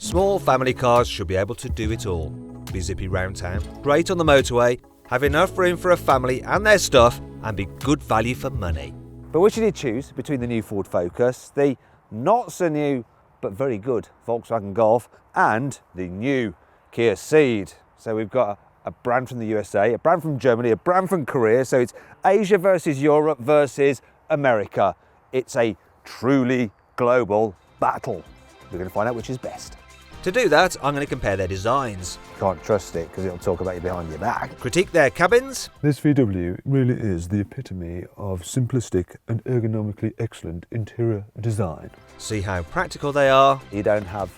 Small family cars should be able to do it all. Be zippy round town, great on the motorway, have enough room for a family and their stuff, and be good value for money. But which did you choose between the new Ford Focus, the not so new but very good Volkswagen Golf, and the new Kia Ceed? So we've got a brand from the USA, a brand from Germany, a brand from Korea. So it's Asia versus Europe versus America. It's a truly global battle. We're going to find out which is best. To do that, I'm going to compare their designs. Can't trust it because it'll talk about you behind your back. Critique their cabins. This VW really is the epitome of simplistic and ergonomically excellent interior design. See how practical they are. You don't have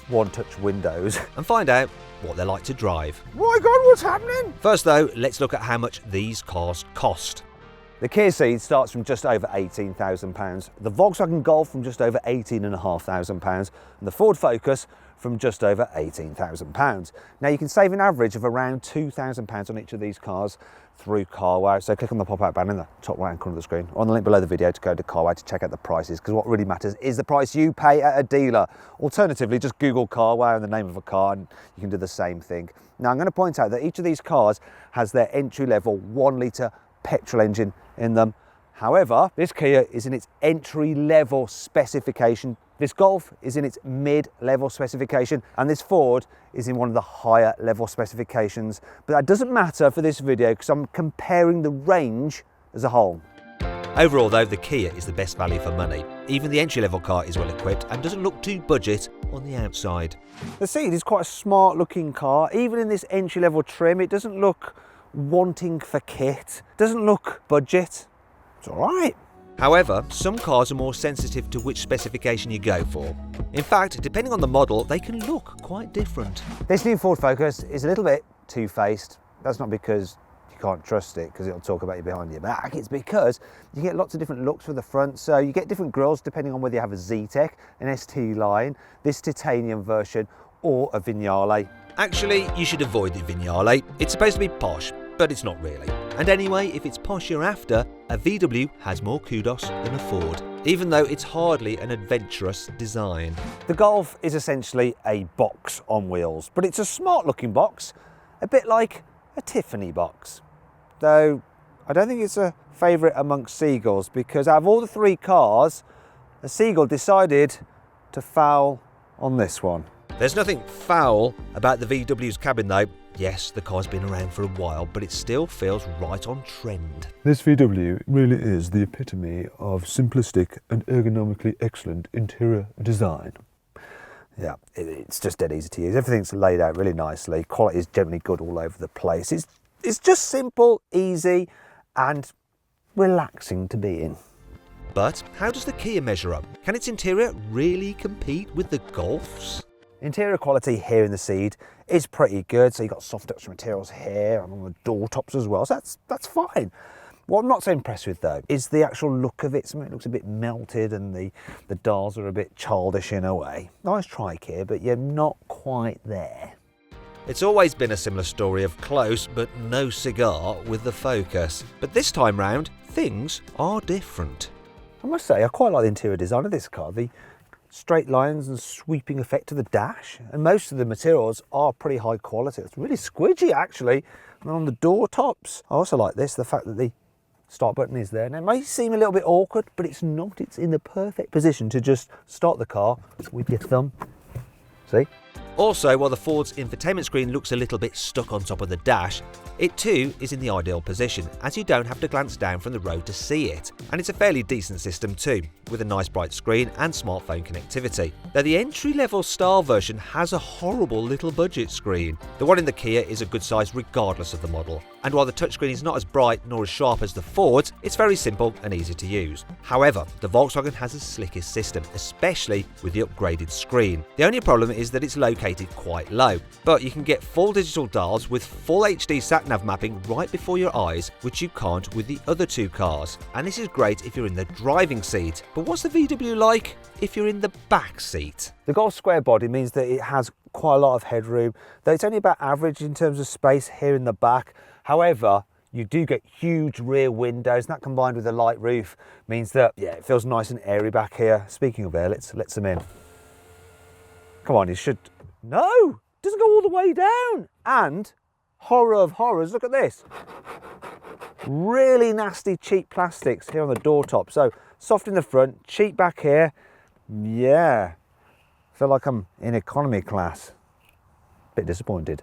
one-touch windows. And find out what they're like to drive. My God, what's happening? First though, let's look at how much these cars cost. The Kia Ceed starts from just over £18,000, the Volkswagen Golf from just over £18,500, and the Ford Focus from just over £18,000. Now you can save an average of around £2,000 on each of these cars through CarWow. So click on the pop-out banner in the top right-hand corner of the screen, or on the link below the video to go to CarWow to check out the prices, because what really matters is the price you pay at a dealer. Alternatively, just Google CarWow and the name of a car and you can do the same thing. Now I'm going to point out that each of these cars has their entry-level 1-litre petrol engine in them. However, this Kia is in its entry-level specification, this Golf is in its mid-level specification, and this Ford is in one of the higher level specifications. But that doesn't matter for this video because I'm comparing the range as a whole. Overall though, the Kia is the best value for money. Even the entry-level car is well equipped and doesn't look too budget on the outside. The Ceed is quite a smart looking car. Even in this entry-level trim, it doesn't look wanting for kit, doesn't look budget. It's all right. However, some cars are more sensitive to which specification you go for. In fact, depending on the model, they can look quite different. This new Ford Focus is a little bit two-faced. That's not because you can't trust it, because it'll talk about you behind your back. It's because you get lots of different looks for the front. So you get different grills depending on whether you have a Z-Tech, an ST line, this titanium version, or a Vignale. Actually, you should avoid the Vignale. It's supposed to be posh, but it's not really. And anyway, if it's posh you're after, a VW has more kudos than a Ford, even though it's hardly an adventurous design. The Golf is essentially a box on wheels, but it's a smart looking box, a bit like a Tiffany box. Though I don't think it's a favourite amongst seagulls, because out of all the three cars, a seagull decided to foul on this one. There's nothing foul about the VW's cabin though. Yes, the car's been around for a while, but it still feels right on trend. This VW really is the epitome of simplistic and ergonomically excellent interior design. Yeah, it's just dead easy to use. Everything's laid out really nicely. Quality is generally good all over the place. It's just simple, easy, and relaxing to be in. But how does the Kia measure up? Can its interior really compete with the Golf's? Interior quality here in the Ceed is pretty good. So you've got soft touch materials here and on the door tops as well. So that's fine. What I'm not so impressed with though is the actual look of it. Some of it looks a bit melted and the dials are a bit childish in a way. Nice try, Kia, but you're not quite there. It's always been a similar story of close but no cigar with the Focus. But this time round, things are different. I must say, I quite like the interior design of this car. The straight lines and sweeping effect of the dash, and most of the materials are pretty high quality. It's really squidgy actually. And on the door tops, I also like this, the fact that the start button is there. Now it may seem a little bit awkward, but it's not. It's in the perfect position to just start the car with your thumb. See? Also, while the Ford's infotainment screen looks a little bit stuck on top of the dash, it too is in the ideal position, as you don't have to glance down from the road to see it. And it's a fairly decent system too, with a nice bright screen and smartphone connectivity. Though the entry-level style version has a horrible little budget screen. The one in the Kia is a good size regardless of the model. And while the touchscreen is not as bright nor as sharp as the Ford's, it's very simple and easy to use. However, the Volkswagen has the slickest system, especially with the upgraded screen. The only problem is that it's located quite low, but you can get full digital dials with full HD sat-nav mapping right before your eyes, which you can't with the other two cars. And this is great if you're in the driving seat. But what's the VW like if you're in the back seat? The Golf square body means that it has quite a lot of headroom, though it's only about average in terms of space here in the back. However, you do get huge rear windows, and that combined with a light roof means that, yeah, it feels nice and airy back here. Speaking of air, let's them in. Come Come on, you should... No! It doesn't go all the way down. And, horror of horrors, look at this. Really nasty, cheap plastics here on the door top. So, soft in the front, cheap back here. Yeah. Feel like I'm in economy class. Bit disappointed.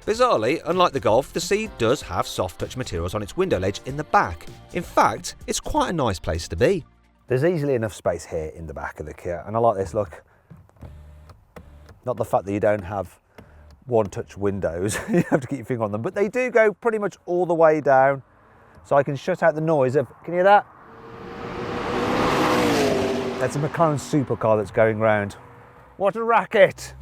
Bizarrely, unlike the Golf, the Ceed does have soft touch materials on its window ledge in the back. In fact, it's quite a nice place to be. There's easily enough space here in the back of the Kia, and I like this look. Not the fact that you don't have one-touch windows, you have to keep your finger on them, but they do go pretty much all the way down, so I can shut out the noise of, can you hear that? That's a McLaren supercar that's going round. What a racket!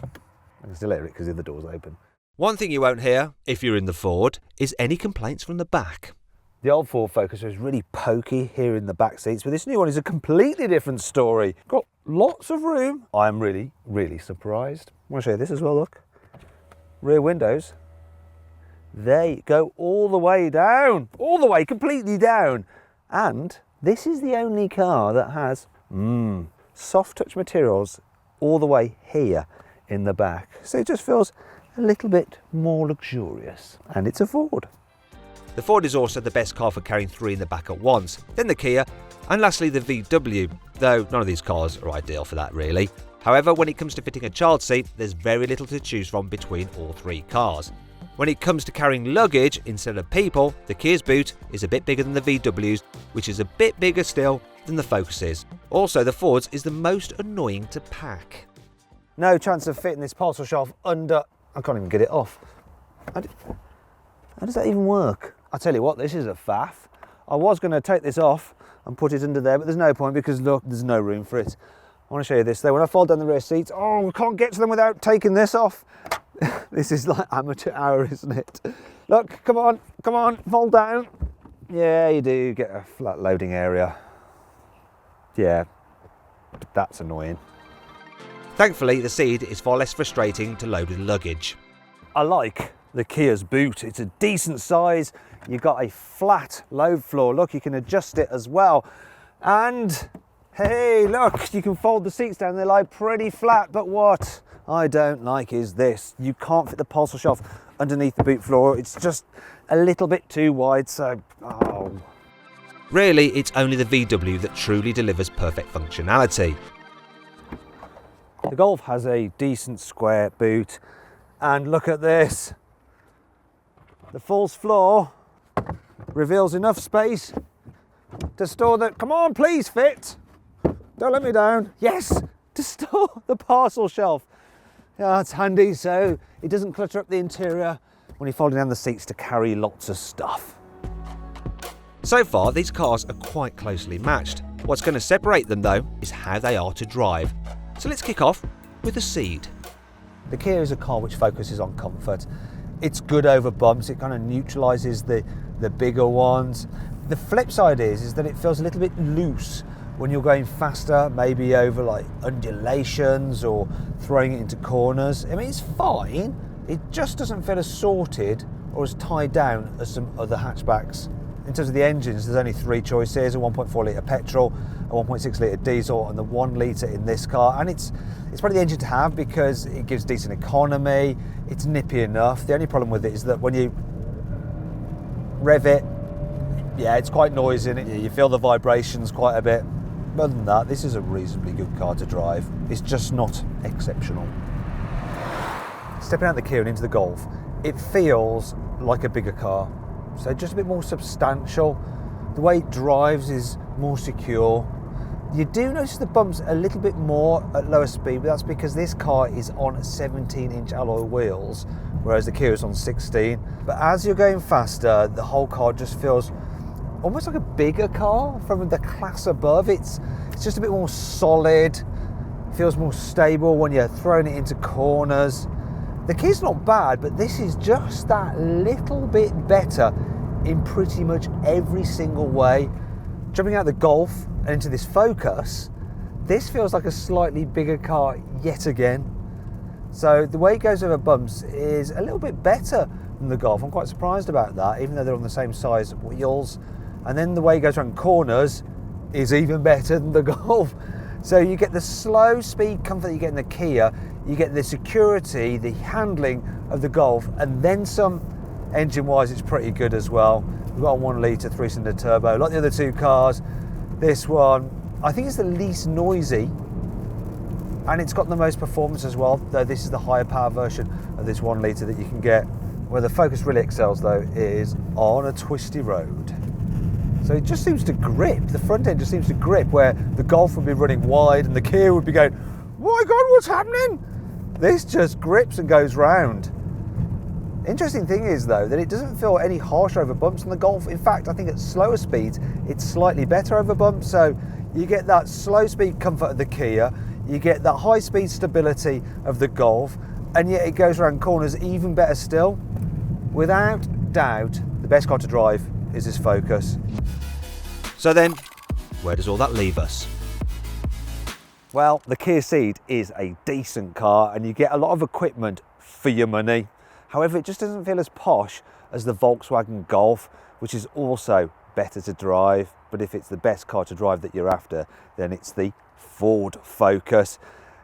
I can still hear it because the other door's open. One thing you won't hear, if you're in the Ford, is any complaints from the back. The old Ford Focus was really pokey here in the back seats, but this new one is a completely different story. Got lots of room. I'm really, really surprised. I want to show you this as well, look. Rear windows. They go all the way down. All the way, completely down. And this is the only car that has soft touch materials all the way here in the back. So it just feels a little bit more luxurious. And it's a Ford. The Ford is also the best car for carrying 3 in the back at once, then the Kia, and lastly the VW, though none of these cars are ideal for that really. However, when it comes to fitting a child seat, there's very little to choose from between all 3 cars. When it comes to carrying luggage instead of people, the Kia's boot is a bit bigger than the VW's, which is a bit bigger still than the Focus is. Also, the Ford's is the most annoying to pack. No chance of fitting this parcel shelf under... I can't even get it off. How does that even work? I'll tell you what, this is a faff. I was going to take this off and put it under there, but there's no point because look, there's no room for it. I want to show you this though. When I fold down the rear seats, oh, we can't get to them without taking this off. This is like amateur hour, isn't it? Look, come on, fold down. Yeah, you do get a flat loading area. Yeah, that's annoying. Thankfully, the Ceed is far less frustrating to load with luggage. I like the Kia's boot. It's a decent size. You've got a flat load floor. Look, you can adjust it as well. And hey, look, you can fold the seats down. They lie pretty flat, but what I don't like is this. You can't fit the parcel shelf underneath the boot floor. It's just a little bit too wide, so, oh. Really, it's only the VW that truly delivers perfect functionality. The Golf has a decent square boot, and look at this. The false floor reveals enough space to store the, come on, please fit. Don't let me down. Yes, to store the parcel shelf. Yeah, it's handy so it doesn't clutter up the interior when you're folding down the seats to carry lots of stuff. So far, these cars are quite closely matched. What's going to separate them though is how they are to drive. So let's kick off with the Ceed. The Kia is a car which focuses on comfort. It's good over bumps, it kind of neutralises the bigger ones. The flip side is that it feels a little bit loose when you're going faster, maybe over like undulations or throwing it into corners. I mean, it's fine, it just doesn't feel as sorted or as tied down as some other hatchbacks. In terms of the engines, there's only 3 choices, a 1.4 litre petrol, a 1.6 litre diesel and the 1 litre in this car. And it's probably the engine to have because it gives decent economy, it's nippy enough. The only problem with it is that when you rev it, yeah, it's quite noisy and you feel the vibrations quite a bit. But other than that, this is a reasonably good car to drive. It's just not exceptional. Stepping out the Kia and into the Golf, it feels like a bigger car. So just a bit more substantial. The way it drives is more secure. You do notice the bumps a little bit more at lower speed, but that's because this car is on 17-inch alloy wheels, whereas the Kia is on 16. But as you're going faster, the whole car just feels almost like a bigger car from the class above. It's just a bit more solid, feels more stable when you're throwing it into corners. The Kia's not bad, but this is just that little bit better in pretty much every single way. Jumping out the Golf and into this Focus, this feels like a slightly bigger car yet again. So the way it goes over bumps is a little bit better than the Golf. I'm quite surprised about that, even though they're on the same size wheels. And then the way it goes around corners is even better than the Golf. So you get the slow speed comfort that you get in the Kia, you get the security, the handling of the Golf, and then some. Engine-wise, it's pretty good as well. We've got a 1 litre 3-cylinder turbo, like the other two cars. This one, I think it's the least noisy, and it's got the most performance as well, though this is the higher power version of this 1 litre that you can get. Where the Focus really excels though is on a twisty road. So it just seems to grip, the front end just seems to grip, where the Golf would be running wide and the Kia would be going, my God, what's happening? This just grips and goes round. Interesting thing is though that it doesn't feel any harsher over bumps than the Golf. In fact, I think at slower speeds it's slightly better over bumps. So you get that slow speed comfort of the Kia, you get that high speed stability of the Golf, and yet it goes around corners even better still. Without doubt, the best car to drive is this Focus. So then, where does all that leave us? Well, the Kia Ceed is a decent car and you get a lot of equipment for your money. However, it just doesn't feel as posh as the Volkswagen Golf, which is also better to drive. But if it's the best car to drive that you're after, then it's the Ford Focus.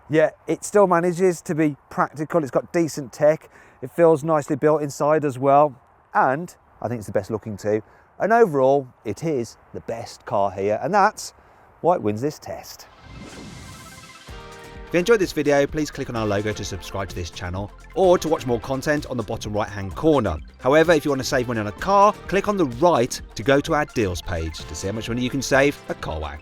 Yet it still manages to be practical. It's got decent tech. It feels nicely built inside as well. And I think it's the best looking too. And overall, it is the best car here. And that's why it wins this test. If you enjoyed this video, please click on our logo to subscribe to this channel or to watch more content on the bottom right hand corner. However, if you want to save money on a car, click on the right to go to our deals page to see how much money you can save at CarWow.